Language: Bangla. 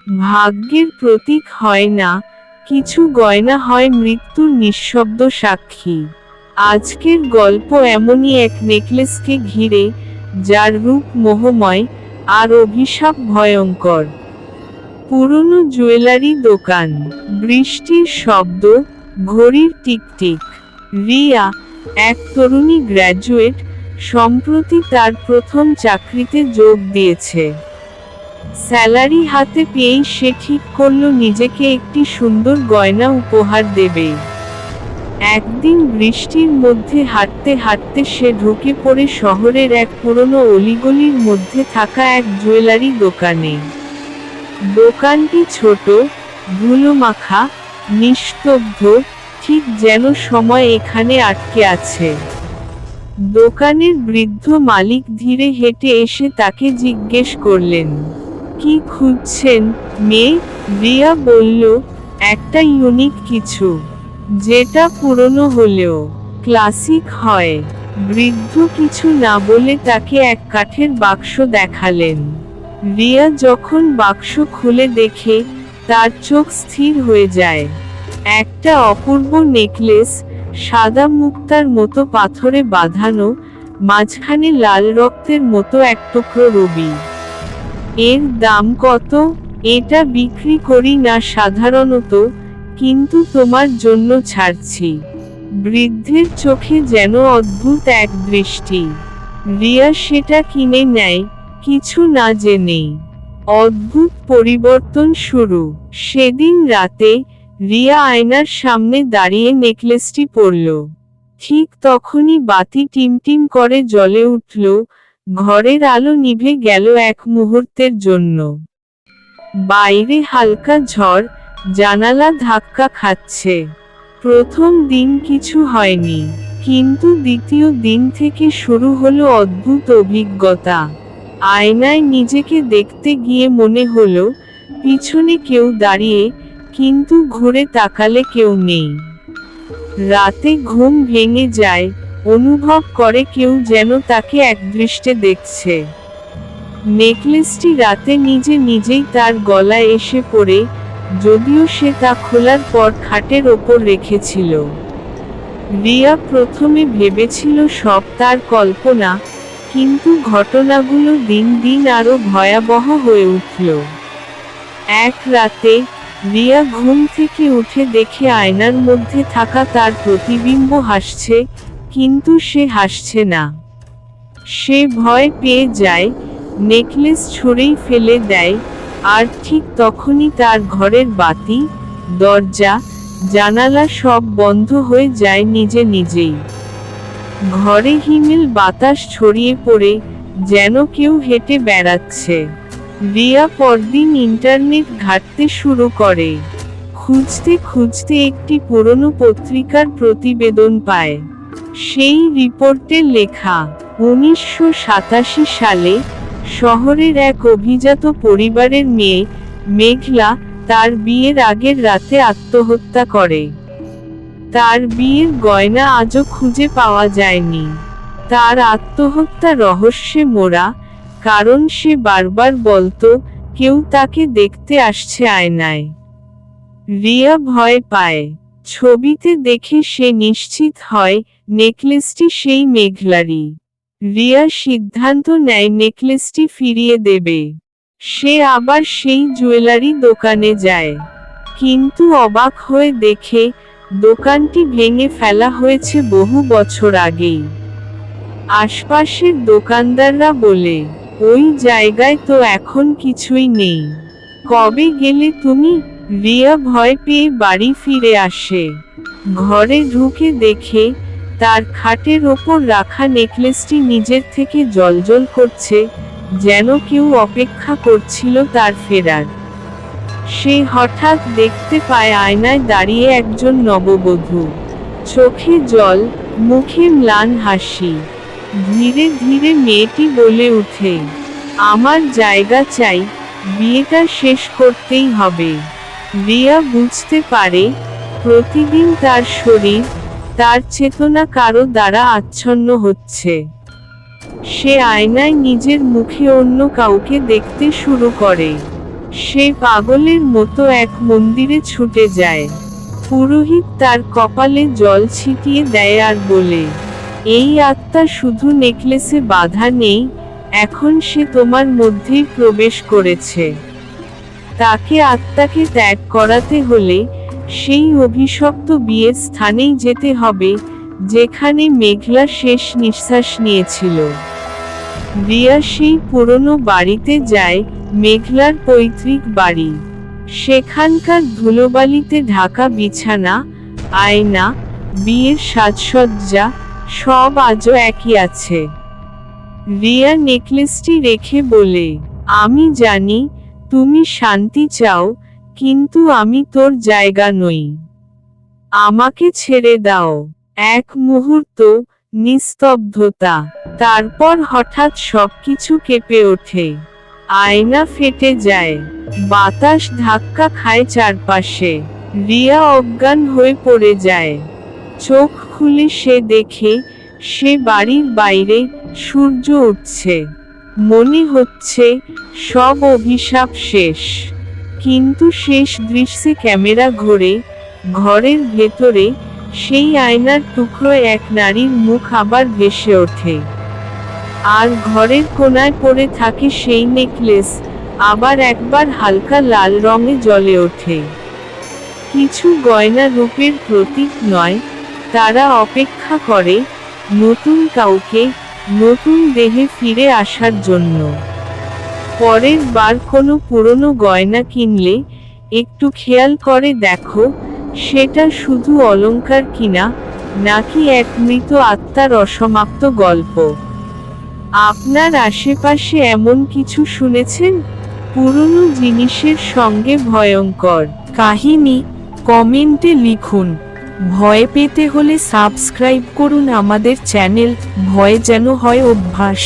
ভাগ্যের প্রতীক হয় না, কিছু গয়না হয় মৃত্যুর নিঃশব্দ সাক্ষী। আজকের গল্প এমনই এক নেকলেসকে ঘিরে, যার রূপ মোহময় আর অভিশাপ ভয়ঙ্কর। পুরনো জুয়েলারি দোকান, বৃষ্টির শব্দ, ঘড়ির টিকটিক। রিয়া, এক তরুণী গ্র্যাজুয়েট, সম্প্রতি তার প্রথম চাকরিতে যোগ দিয়েছে। স্যালারি হাতে পেয়েই সে ঠিক করল নিজেকে একটি সুন্দর গয়না উপহার দেবে। একদিন বৃষ্টির মধ্যে হাঁটতে হাঁটতে সে ঢুকে পড়ে শহরের এক পুরনো অলিগলির মধ্যে থাকা এক জুয়েলারি দোকানে। দোকানটি ছোট, ধুলোমাখা, নিস্তব্ধ, ঠিক যেন সময় এখানে আটকে আছে। দোকানের বৃদ্ধ মালিক ধীরে হেঁটে এসে তাকে জিজ্ঞেস করলেন, কি খুঁজছেন মেয়ে? রিয়া বলল, একটা ইউনিক কিছু, যেটা পুরনো হলেও ক্লাসিক হয়। বৃদ্ধ কিছু না বলে তাকে এক কাঠের বাক্স দেখালেন। রিয়া যখন বাক্স খুলে দেখে, তার চোখ স্থির হয়ে যায়। একটা অপূর্ব নেকলেস, সাদা মুক্তার মতো পাথরে বাঁধানো, মাঝখানে লাল রক্তের মতো এক টুকরো রবি। এর দাম কত? এটা বিক্রি করি না সাধারণত, কিন্তু তোমার জন্য ছাড়ছি। বৃদ্ধের চোখে যেন অদ্ভুত এক দৃষ্টি। রিয়া সেটা কিনে নেয়, কিছু না জেনেই। অদ্ভুত পরিবর্তন শুরু। সেদিন রাতে রিয়া আয়নার সামনে দাঁড়িয়ে নেকলেসটি পরল। ঠিক তখনই বাতি টিমটিম করে জ্বলে উঠল, ঘরের আলো নিভে গেল এক মুহূর্তের জন্য। বাইরে হালকা ঝড়, জানালা ধাক্কা খাচ্ছে। প্রথম দিন কিছু হয়নি, কিন্তু দ্বিতীয় দিন থেকে শুরু হলো অদ্ভুত অভিজ্ঞতা। আয়নায় নিজেকে দেখতে গিয়ে মনে হলো, পিছনে কেউ দাঁড়িয়ে, কিন্তু ঘুরে তাকালে কেউ নেই। রাতে ঘুম ভেঙে যায়, অনুভব করে কেউ যেন তাকে একদৃষ্টে দেখছে। নেকলেসটি রাতে নিজে নিজেই তার গলায় এসে পড়ে, যদিও সে তা খোলার পর খাটের ওপর রেখেছিল। রিয়া প্রথমে ভেবেছিল সব তার কল্পনা, কিন্তু ঘটনাগুলো দিন দিন আরো ভয়াবহ হয়ে উঠল। এক রাতে রিয়া ঘুম থেকে উঠে দেখে আয়নার মধ্যে থাকা তার প্রতিবিম্ব হাসছে, কিন্তু সে হাসছে না। সে ভয় পেয়ে যায়, নেকলেস ছুঁড়েই ফেলে দেয়, আর ঠিক তখনই তার ঘরের বাতি, দরজা, জানালা সব বন্ধ হয়ে যায় নিজে নিজেই। ঘরে হিমেল বাতাস ছড়িয়ে পড়ে, যেন কেউ হেঁটে বেড়াচ্ছে। রিয়া পরদিন ইন্টারনেট ঘাঁটতে শুরু করে। খুঁজতে খুঁজতে একটি পুরনো পত্রিকার প্রতিবেদন পায়। সেই রিপোর্টে লেখা, 1987 সালে শহরের এক অভিজাত পরিবারের মেয়ে, মেঘলা, তার বিয়ের আগের রাতে আত্মহত্যা করে। তার বিয়ের গয়না আজও খুঁজে পাওয়া যায়নি। তার আত্মহত্যা রহস্যে মোড়া, কারণ সে বারবার বলতো, কেউ তাকে দেখতে আসছে আয়নায়। রিয়া ভয় পায়। ছবিতে দেখে সে নিশ্চিত হয়, নেকলেসটি সেই মেঘলারই। রিয়া সিদ্ধান্ত নেয় নেকলেসটি ফিরিয়ে দেবে। সে আবার সেই জুয়েলারি দোকানে যায়, কিন্তু অবাক হয়ে দেখে, দোকানটি ভেঙে ফেলা হয়েছে বহু বছর আগেই। আশপাশের দোকানদাররা বলে, ওই জায়গায় তো এখন কিছুই নেই। কবে গেলে তুমি? রিয়া ভয় পেয়ে বাড়ি ফিরে আসে। ঘরে ঢুকে দেখে, তার খাটের ওপর রাখা নেকলেসটি নিজের থেকে জ্বলজ্বল করছে, যেন কেউ অপেক্ষা করছিল তার ফেরার। সে হঠাৎ দেখতে পায় আয়নায় দাঁড়িয়ে একজন নববধূ। চোখে জল, মুখে ম্লান হাসি। ধীরে ধীরে মেয়েটি বলে ওঠে, আমার জায়গা চাই, বিয়েটা শেষ করতেই হবে। রিয়া বুঝতে পারে, প্রতিদিন তার শরীর, তার চেতনা কারো দ্বারা আচ্ছন্ন হচ্ছে। সে আয়নায় নিজের মুখে অন্য কাউকে দেখতে শুরু করে। সে পাগলের মতো এক মন্দিরে ছুটে যায়। পুরোহিত তার কপালে জল ছিটিয়ে দেয় আর বলে, এই আত্মা শুধু নেকলেসে বাধা নেই, এখন সে তোমার মধ্যেই প্রবেশ করেছে। তাকে আত্মাকে ত্যাগ করাতে হলে সেই অভিশপ্ত বিয়ের স্থানেই যেতে হবে, যেখানে মেঘলা শেষ নিঃশ্বাস নিয়েছিল। রিয়া সেই পুরনো বাড়িতে যায়, মেঘলার পৈতৃক বাড়ি। সেখানকার ধুলোবালিতে ঢাকা বিছানা, আয়না, বিয়ের সাজসজ্জা, সব আজও একই আছে। রিয়া নেকলেসটি রেখে বলে, আমি জানি তুমি শান্তি চাও, কিন্তু আমি তোর জায়গা নই। আমাকে ছেড়ে দাও। এক মুহূর্ত নিস্তব্ধতা, তারপর হঠাৎ সবকিছু কেঁপে ওঠে। আয়না ফেটে যায়, বাতাস ধাক্কা খায় চারপাশে। রিয়া অজ্ঞান হয়ে পড়ে যায়। চোখ খুলে সে দেখে, সে বাড়ির বাইরে, সূর্য উঠছে। মনে হচ্ছে সব অভিশাপ শেষ। কিন্তু শেষ দৃশ্যে ক্যামেরা ঘোরে, ঘরের ভেতরে সেই আয়নার টুকরোয় এক নারীর মুখ আবার ভেসে ওঠে। আর ঘরের কোণায় পড়ে থাকে সেই নেকলেস, আবার একবার হালকা লাল রঙে জ্বলে ওঠে। কিছু গয়না রূপের প্রতীক নয়, তারা অপেক্ষা করে নতুন কাউকে, নতুন দেহে ফিরে আসার জন্য। পরের বার কোনো পুরনো গয়না কিনলে একটু খেয়াল করে দেখো, সেটা শুধু অলংকার কিনা, নাকি এক মৃত আত্মার অসমাপ্ত গল্প। আপনার আশেপাশে এমন কিছু শুনেছেন? পুরনো জিনিসের সঙ্গে ভয়ঙ্কর কাহিনী কমেন্টে লিখুন। ভয় পেতে হলে সাবস্ক্রাইব করুন আমাদের চ্যানেল। ভয় যেন হয় অভ্যাস।